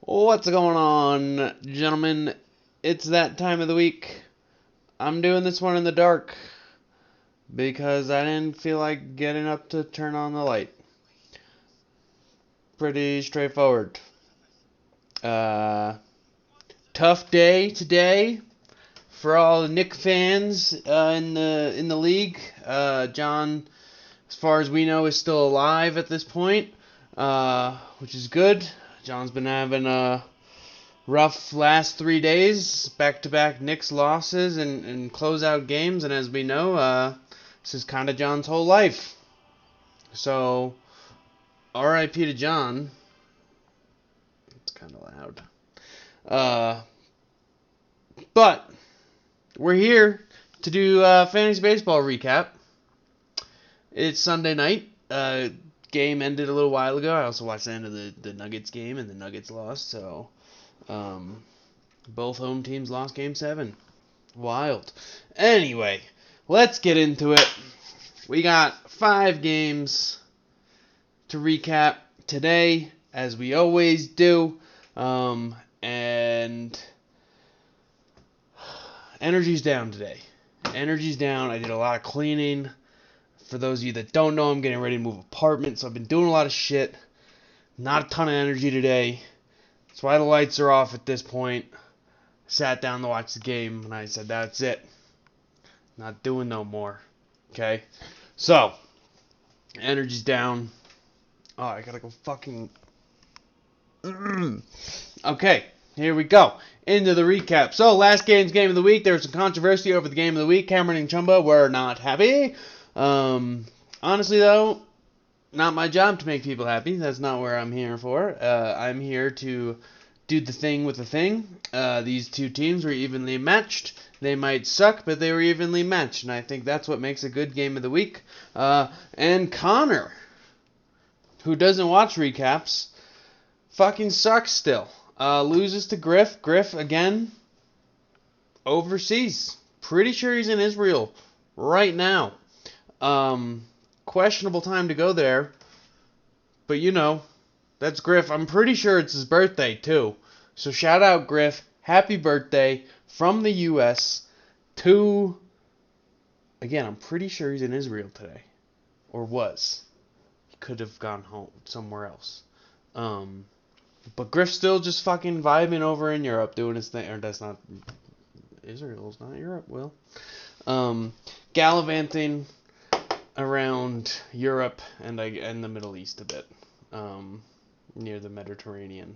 What's going on, gentlemen? It's that time of the week. I'm doing this one in the dark because I didn't feel like getting up to turn on the light. Pretty straightforward. Uh, Tough day today for all the Nick fans in the league. John, as far as we know, is still alive at this point, which is good. John's been having a rough last 3 days, back-to-back Knicks losses and closeout games, and as we know, this is kind of John's whole life. So, R.I.P. to John. It's kind of loud. But we're here to do fantasy baseball recap. It's Sunday night. Game ended a little while ago. I also watched the end of the Nuggets game, and the Nuggets lost, so both home teams lost Game 7. Wild. Anyway, let's get into it. We got 5 games to recap today, as we always do. And energy's down today. Energy's down. I did a lot of cleaning. For those of you that don't know, I'm getting ready to move apartment, so I've been doing a lot of shit. Not a ton of energy today. That's why the lights are off at this point. Sat down to watch the game, and I said, that's it. Not doing no more. Okay? So, energy's down. Oh, I gotta go fucking... Okay, here we go. Into the recap. So, last game's game of the week. There was some controversy over the game of the week. Cameron and Chumba were not happy. Honestly, though, not my job to make people happy. That's not what I'm here for. I'm here to do the thing with the thing. These two teams were evenly matched. They might suck, but they were evenly matched, and I think that's what makes a good game of the week. And Connor, who doesn't watch recaps, fucking sucks still. Loses to Griff. Griff, again, overseas. Pretty sure he's in Israel right now. Questionable time to go there. But you know, that's Griff. I'm pretty sure it's his birthday too. So shout out Griff. Happy birthday from the US to... Again, I'm pretty sure he's in Israel today. Or was. He could have gone home somewhere else. But Griff's still just fucking vibing over in Europe doing his thing. Or that's not... Israel's not Europe, Will. Gallivanting around Europe and the Middle East a bit, near the Mediterranean.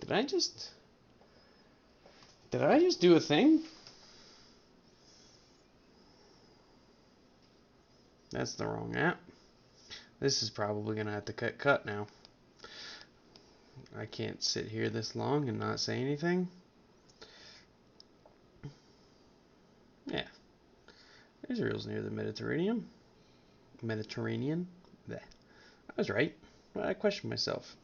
Did I just do a thing? That's the wrong app. This is probably gonna have to cut now. I can't sit here this long and not say anything. Yeah. Israel's near the Mediterranean. Blech. I was right. I questioned myself.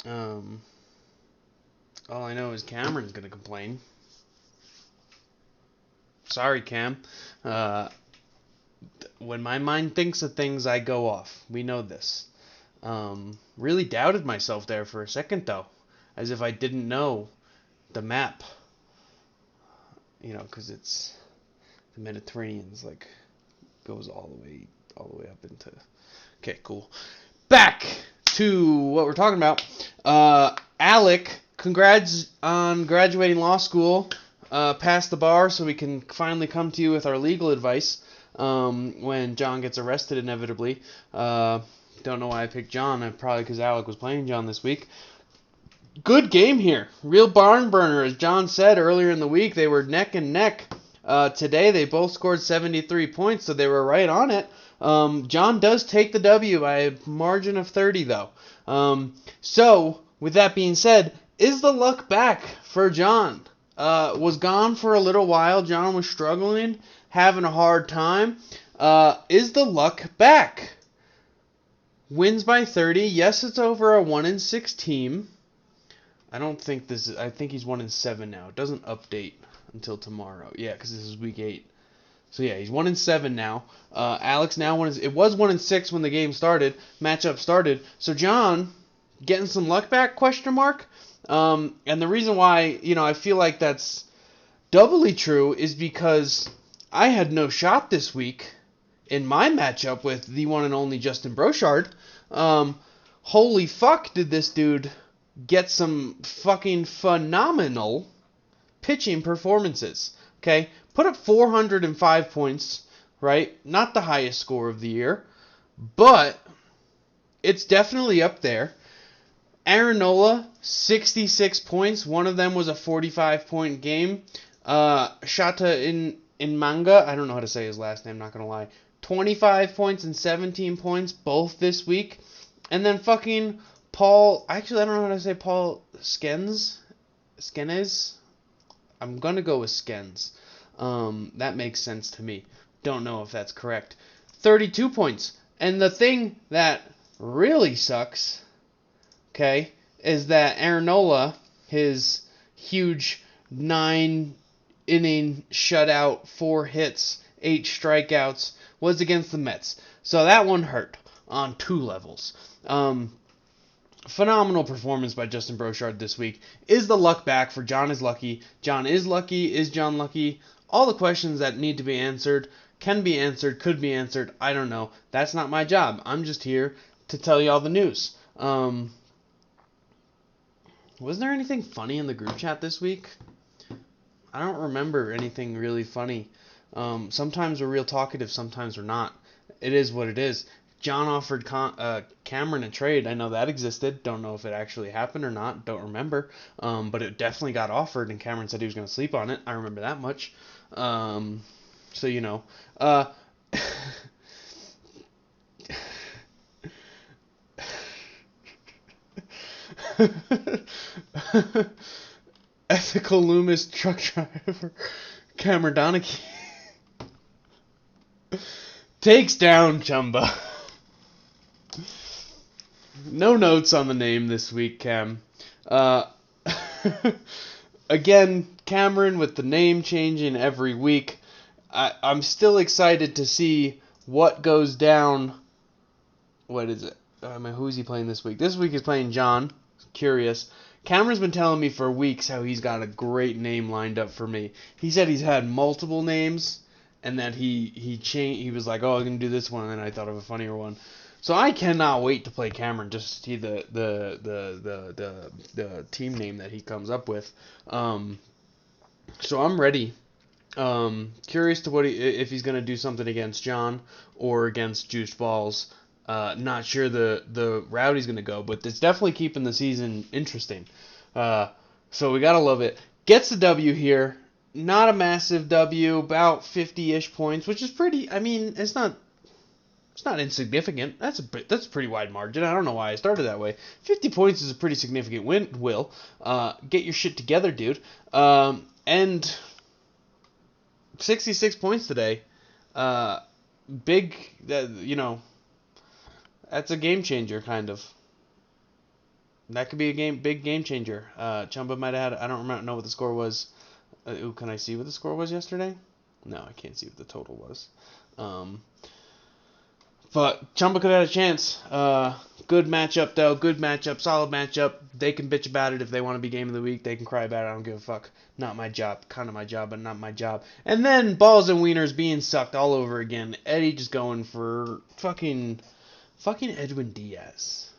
All I know is Cameron's gonna complain. Sorry, Cam. When my mind thinks of things, I go off. We know this. Really doubted myself there for a second, though, as if I didn't know the map. You know, because it's the Mediterranean's like goes all the way up into. Okay, cool. Back to what we're talking about. Alec, congrats on graduating law school. Passed the bar, so we can finally come to you with our legal advice when John gets arrested inevitably. Don't know why I picked John. Probably because Alec was playing John this week. Good game here. Real barn burner. As John said earlier in the week, they were neck and neck. Today, they both scored 73 points, so they were right on it. John does take the W by a margin of 30, though. So, with that being said, is the luck back for John? Was gone for a little while. John was struggling, having a hard time. Is the luck back? Wins by 30. Yes, it's over a 1-6 team. I think he's 1-7 now. It doesn't update until tomorrow. Yeah, because this is week 8. So yeah, he's 1-7 now. Alex now it was 1-6 when the game started, matchup started. So John getting some luck back? Question mark. And the reason why I feel like that's doubly true is because I had no shot this week in my matchup with the one and only Justin Brochard. Holy fuck, did this dude get some fucking phenomenal pitching performances. Okay, put up 405 points, right? Not the highest score of the year, but it's definitely up there. Aaron Nola, 66 points. One of them was a 45-point game. Shata in manga, I don't know how to say his last name, not going to lie. 25 points and 17 points, both this week. And then fucking Paul, actually I don't know how to say Paul Skenes? I'm going to go with Skens. That makes sense to me. Don't know if that's correct. 32 points. And the thing that really sucks, okay, is that Aaron Nola, his huge 9-inning shutout, 4 hits, 8 strikeouts, was against the Mets. So that one hurt on 2 levels. Phenomenal performance by Justin Brochard this week. Is the luck back for John is lucky? John is lucky. Is John lucky? All the questions that need to be answered can be answered, could be answered. I don't know. That's not my job. I'm just here to tell you all the news. Wasn't there anything funny in the group chat this week? I don't remember anything really funny. Sometimes we're real talkative, sometimes we're not. It is what it is. John offered Cameron a trade. I know that existed. Don't know if it actually happened or not. Don't remember. But it definitely got offered, and Cameron said he was going to sleep on it. I remember that much. So, you know. Ethical Loomis truck driver Cameron Donaghy takes down Chumba. No notes on the name this week, Cam. Again, Cameron with the name changing every week. I'm still excited to see what goes down. What is it? Who's he playing this week? This week he's playing John. Curious. Cameron's been telling me for weeks how he's got a great name lined up for me. He said he's had multiple names, and that he changed. He was like, "Oh, I'm gonna do this one," and then I thought of a funnier one. So I cannot wait to play Cameron just to see the team name that he comes up with. So I'm ready. Curious to if he's gonna do something against John or against Juiced Balls. Not sure the route he's gonna go, but it's definitely keeping the season interesting. So we gotta love it. Gets the W here. Not a massive W, about 50-ish points, which is pretty. I mean, it's not insignificant. That's a pretty wide margin. I don't know why I started that way. 50 points is a pretty significant win. Will get your shit together, dude. And 66 points today. Big. That's a game changer, kind of. That could be a big game changer. Chumba might have had. I don't know what the score was. Can I see what the score was yesterday? No, I can't see what the total was. But Chumba could have had a chance. Good matchup, though. Good matchup. Solid matchup. They can bitch about it if they want to be game of the week. They can cry about it. I don't give a fuck. Not my job. Kind of my job, but not my job. And then balls and wieners being sucked all over again. Eddie just going for fucking Edwin Diaz.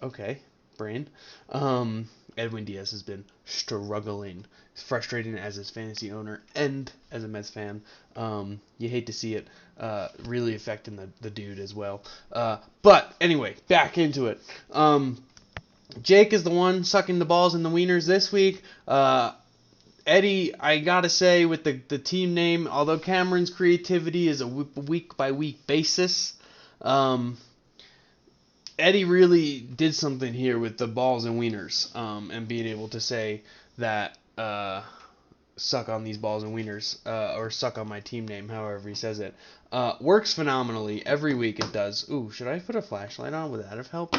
Okay, brain. Edwin Diaz has been struggling. It's frustrating as his fantasy owner and as a Mets fan. You hate to see it. Really affecting the dude as well. But anyway, back into it. Jake is the one sucking the balls and the wieners this week. Eddie, I gotta say, with the team name, although Cameron's creativity is a week-by-week basis, Eddie really did something here with the balls and wieners, and being able to say that suck on these balls and wieners, or suck on my team name, however he says it. Works phenomenally. Every week it does. Ooh, should I put a flashlight on? Would that have helped?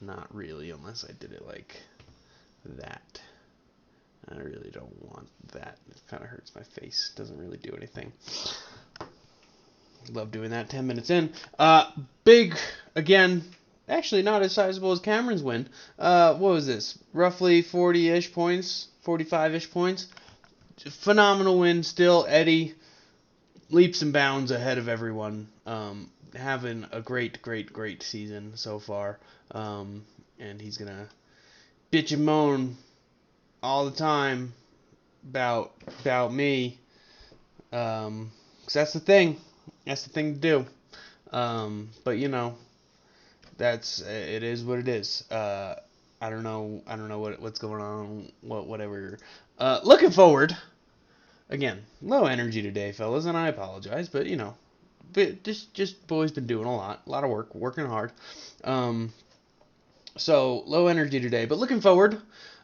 Not really, unless I did it like that. I really don't want that. It kind of hurts my face. Doesn't really do anything. Love doing that 10 minutes in. Big, again, actually not as sizable as Cameron's win. What was this? Roughly 40-ish points, 45-ish points. Phenomenal win still. Eddie, leaps and bounds ahead of everyone. Having a great season so far. And he's going to bitch and moan all the time about me. 'Cause that's the thing. That's the thing to do. But you know, it is what it is. I don't know what's going on. Whatever. Looking forward. Again, low energy today, fellas, and I apologize, but you know, just boys been doing a lot of work, working hard. So low energy today, but looking forward.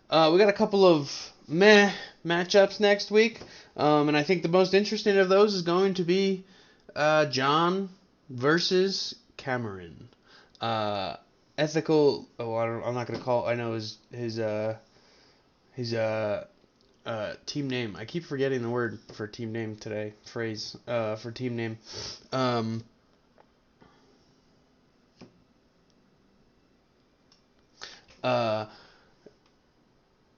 We got a couple of meh matchups next week, and I think the most interesting of those is going to be John versus Cameron. Ethical. Oh, I'm not gonna call. I know his team name. I keep forgetting the word for team name today. Phrase for team name.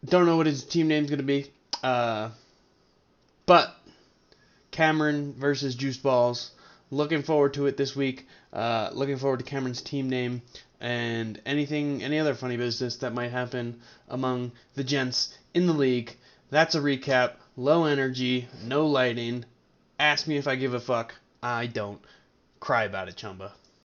Don't know what his team name's gonna be. But Cameron versus Juice Balls. Looking forward to it this week. Looking forward to Cameron's team name and any other funny business that might happen among the gents in the league. That's a recap. Low energy, no lighting. Ask me if I give a fuck. I don't. Cry about it, Chumba.